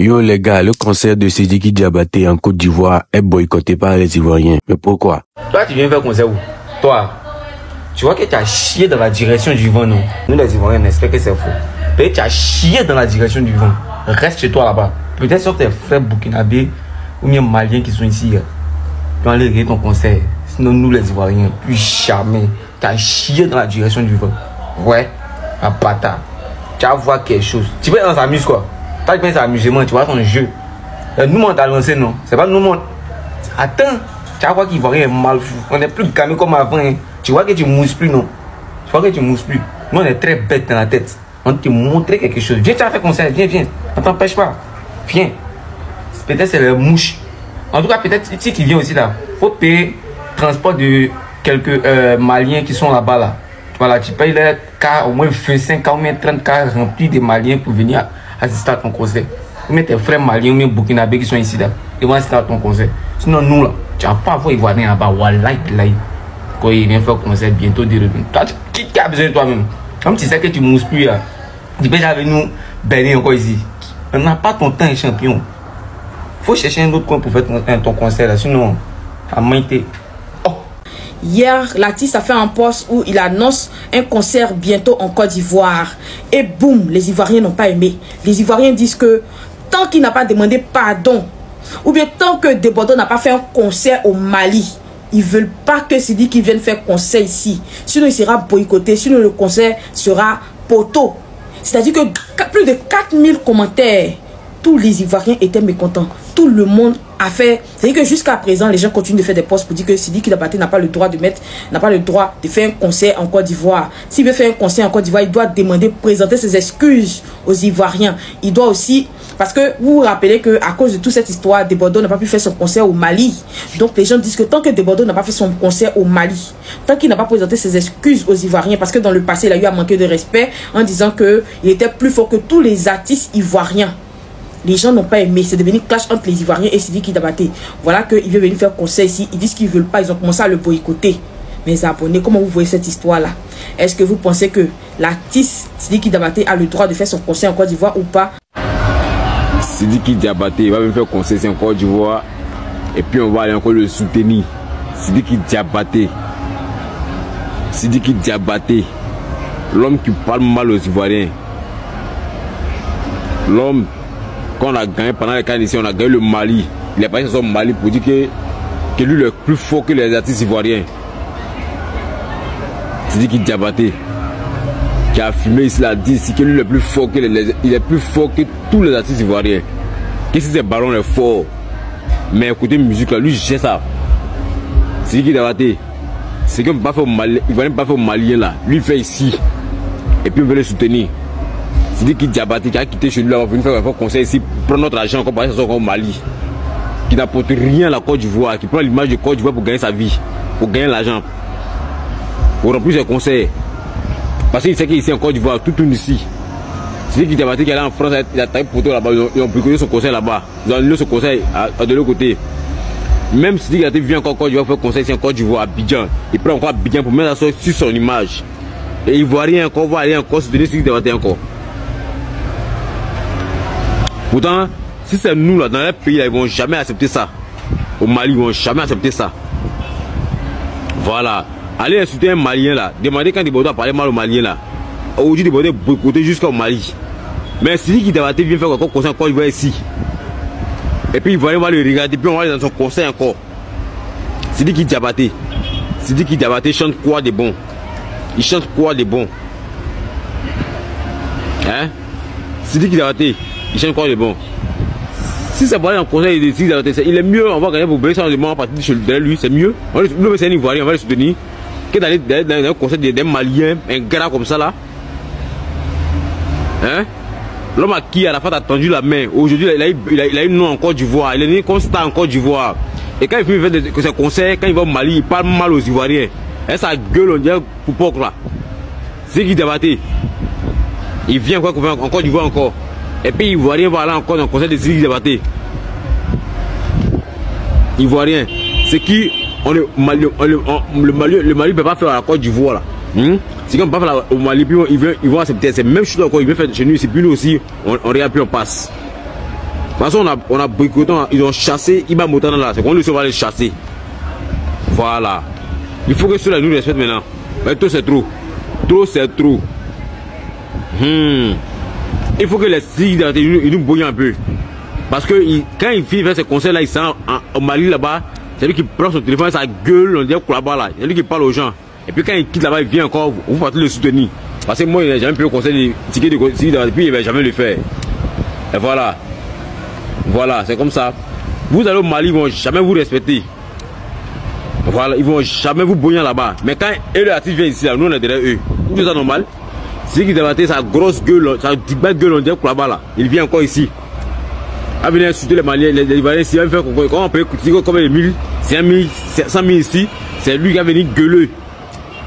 Yo les gars, le concert de Sidiki Diabaté en Côte d'Ivoire est boycotté par les Ivoiriens. Mais pourquoi? Toi, tu viens faire concert où? Toi, tu vois que tu as chié dans la direction du vent, non? Nous les Ivoiriens, on espère que c'est faux. Peut-être que tu as chié dans la direction du vent. Reste chez toi là-bas. Peut-être sur tes frères burkinabés ou bien maliens qui sont ici. Tu vas aller régler ton concert. Sinon, nous les Ivoiriens, plus jamais. Tu as chié dans la direction du vent. Ouais, un bâtard. Tu vas voir quelque chose. Tu peux dans sa muse quoi? Toi, tu penses à amusement, tu vois ton jeu. Nous, on t'a lancé, non? C'est pas nous, attends, tu vas voir qu'il va rien mal fou. On n'est plus gamins comme avant. Hein. Tu vois que tu mousses plus, non? Tu vois que tu mousses plus. Nous, on est très bêtes dans la tête. On te montrer quelque chose. Viens, tu vas faire concert. Viens, viens. On t'empêche pas. Viens. Peut-être c'est les mouches. En tout cas, peut-être si tu viens aussi là, faut payer transport de quelques Maliens qui sont là-bas là. Voilà, tu payes les cars, au moins 25 cars, au moins 30 cars remplis de Maliens pour venir assister à ton concert. Ou bien tes frères Maliens ou bien Burkinabés qui sont ici là, ils vont assister à ton concert. Sinon, nous là, tu n'as pas à voir Ivoiriens là-bas. Wallah, quand il vient faire concert bientôt, toi, qui a besoin de toi-même? Comme tu sais que tu mousses plus là, tu peux avec nous bénir encore ici. On n'a pas ton temps, champion. Faut chercher un autre coin pour faire ton concert là, sinon, à maïté. Hier, l'artiste a fait un post où il annonce un concert bientôt en Côte d'Ivoire. Et boum, les Ivoiriens n'ont pas aimé. Les Ivoiriens disent que tant qu'il n'a pas demandé pardon, ou bien tant que Desbordeaux n'a pas fait un concert au Mali, ils ne veulent pas que Sidiki vienne faire concert ici. Sinon, il sera boycotté. Sinon, le concert sera poteau. C'est-à-dire que plus de 4000 commentaires. Tous les Ivoiriens étaient mécontents. Tout le monde a fait. C'est-à-dire que jusqu'à présent, les gens continuent de faire des posts pour dire que Sidiki Diabaté n'a pas le droit de faire un concert en Côte d'Ivoire. S'il veut faire un concert en Côte d'Ivoire, il doit présenter ses excuses aux Ivoiriens. Il doit aussi, parce que vous vous rappelez que à cause de toute cette histoire, Desbordeaux n'a pas pu faire son concert au Mali. Donc les gens disent que tant que Desbordeaux n'a pas fait son concert au Mali, tant qu'il n'a pas présenté ses excuses aux Ivoiriens, parce que dans le passé, il a eu à manquer de respect en disant que il était plus fort que tous les artistes ivoiriens. Les gens n'ont pas aimé. C'est devenu clash entre les Ivoiriens et Sidiki Diabaté. Voilà qu'il veut venir faire concert ici. Ils disent qu'ils ne veulent pas. Ils ont commencé à le boycotter. Mes abonnés, comment vous voyez cette histoire-là? Est-ce que vous pensez que l'artiste Sidiki Diabaté a le droit de faire son concert en Côte d'Ivoire ou pas? Sidiki Diabaté va venir faire concert en Côte d'Ivoire. Et puis on va aller encore le soutenir. Sidiki Diabaté. Sidiki Diabaté. L'homme qui parle mal aux Ivoiriens. L'homme... Quand on a gagné pendant les cannes ici, on a gagné le Mali. Il est passé sur le Mali pour dire que lui est plus fort que les artistes ivoiriens. Sidiki Diabaté, qui a filmé ici, l'a dit ici que lui est plus fort que il est plus fort que tous les artistes ivoiriens. Que si ces ballons est fort. Mais écoutez musique là, lui j'ai ça. Sidiki Diabaté, c'est qu'on ne peut pas faire au Mali, il va même pas faire au Malien là. Lui il fait ici. Et puis on veut le soutenir. Sidiki Diabaté qui a quitté chez lui, on va venir faire un concert ici, prendre notre argent encore au Mali, qui n'apporte rien à la Côte d'Ivoire, qui prend l'image de Côte d'Ivoire pour gagner sa vie, pour gagner l'argent, pour remplir ses concerts. Parce qu'il sait qu'ici en Côte d'Ivoire, tout tourne ici. Sidiki Diabaté qui est allé en France, il a tapé pour toi là-bas, ils ont bricolé son concert là-bas, ils ont annulé son concert de l'autre côté. Même Sidiki Diabaté vient encore en Côte d'Ivoire faire un concert ici en Côte d'Ivoire, à Abidjan, il prend encore Abidjan pour mettre ça sur son image. Et il ne voit rien encore, va aller encore soutenir Sidiki Diabaté encore. Pourtant, si c'est nous là, dans les pays là, ils vont jamais accepter ça. Au Mali, ils vont jamais accepter ça. Voilà. Allez insulter un Malien là. Demandez quand Desbordeaux a parlé mal au Malien là. Aujourd'hui, Desbordeaux est boycotté jusqu'au Mali. Mais Sidiki Diabaté vient faire encore concert encore, il va ici. Et puis il va aller le regarder, puis on va aller dans son concert encore. Sidiki Diabaté. Sidiki Diabaté chante quoi de bon? Il chante quoi de bon? Hein? Sidiki Diabaté. Il chante quoi de bon? Si ça va aller en conseil de 6 il est mieux, on va gagner pour baisser ça à partir de lui, c'est mieux. Nous, c'est un Ivoirien, on va le soutenir. Que d'aller dans un conseil des Maliens, un gars comme ça là. Hein? L'homme à qui à la fin a tendu la main. Aujourd'hui, il a eu nom en Côte d'Ivoire. Il est né constant en Côte d'Ivoire. Et quand il fait ses conseils, quand il va au Mali, il parle mal aux Ivoiriens. Et sa gueule, on dirait pour poc là. C'est qui Diabaté. Il vient encore en Côte d'Ivoire encore. Et puis Ivoirien va aller encore dans le conseil de Sidiki Diabaté. Ivoirien, c'est qui le Mali ne peut pas faire à la Côte d'Ivoire là. C'est qu'on ne peut pas faire au Mali, puis ils vont accepter. C'est même chose encore, ils vont faire chez nous ici, puis nous aussi, on regarde, puis on passe. toute façon, on a boycotté, ils ont chassé Iba Motana là. C'est qu'on lui va les chasser. Voilà. Il faut que ceux-là nous respectent maintenant. Mais trop c'est trop. Trop c'est trop. Il faut que les signes ils nous bouillent un peu. Parce que quand il finit faire ses conseils là, il s'en au Mali là-bas, c'est lui qui prend son téléphone, sa gueule, on dirait là-bas là. C'est lui qui parle aux gens. Et puis quand il quitte là-bas, il vient encore, vous partez le soutenir. Parce que moi, il n'a jamais pris le conseil des tickets de conseil, et puis il ne va jamais le faire. Et voilà. Voilà, c'est comme ça. Vous allez au Mali, ils ne vont jamais vous respecter. Voilà, ils ne vont jamais vous bouillir là-bas. Mais quand eux, les artistes viennent ici, là, nous on est derrière eux. Tout ça normal. C'est qui débattait sa grosse gueule, sa petite gueule, on dirait là-bas là. Il vient encore ici. À venir insulter les Maliens, les Ivoiriens, s'il va faire comment on peut écouter comme les 1000, 5000, 100 000 ici, c'est lui qui va venir gueuler.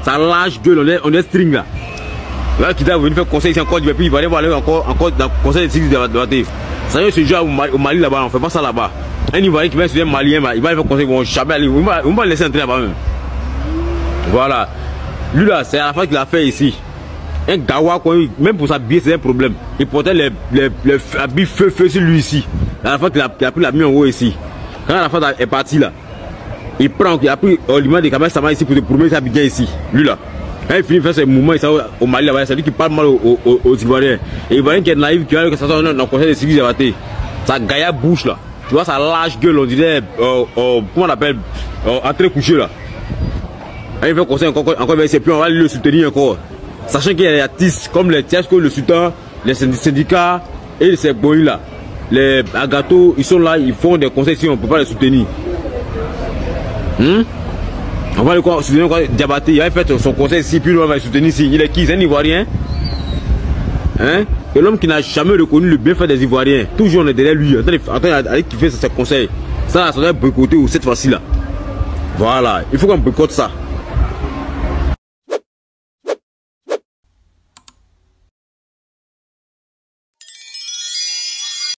Sa large gueule, on est string là. Là, qui va venir faire conseil ici encore, puis il va aller encore dans le conseil de débattre. Ça y est, ce jour au Mali là-bas, on ne fait pas ça là-bas. Un Ivoirien qui va insulter un Malien, il va aller faire conseil, ils vont jamais aller, on va le laisser entrer là-bas même. Voilà. Lui là, c'est à la fois qu'il a fait ici. Un gawa, même pour s'habiller, c'est un problème. Il portait les habits feu sur lui ici. À la fois qu'il a pris la main en haut ici. Quand la fois est parti là, il a pris l'image de caméras ça ici pour te promener sa bien ici. Lui là. Quand il finit de faire ses mouvements au Mali là-bas, c'est lui qui parle mal aux Ivoiriens. Et Ivoirien qui est naïf, qui a que ça soit dans le conseil de sécurité, sa gaïa bouche là. Tu vois sa large gueule, on dirait, comment on appelle, entrée couchée là. Quand il fait conseil encore, c'est plus, on va le soutenir encore. Sachant qu'il y a des artistes comme les Tiasco, le Sultan, les syndicats et ces boys là, les Agato, ils sont là, ils font des conseils si on ne peut pas les soutenir. On va le soutenir encore Diabaté, il a fait son conseil ici, puis on va le soutenir ici. Il est qui? C'est un Ivoirien. Et l'homme qui n'a jamais reconnu le bienfait des Ivoiriens, toujours on est derrière lui, en train de fait ses conseils. Ça, ça doit être boycotté cette fois-ci là. Voilà, il faut qu'on boycotte ça.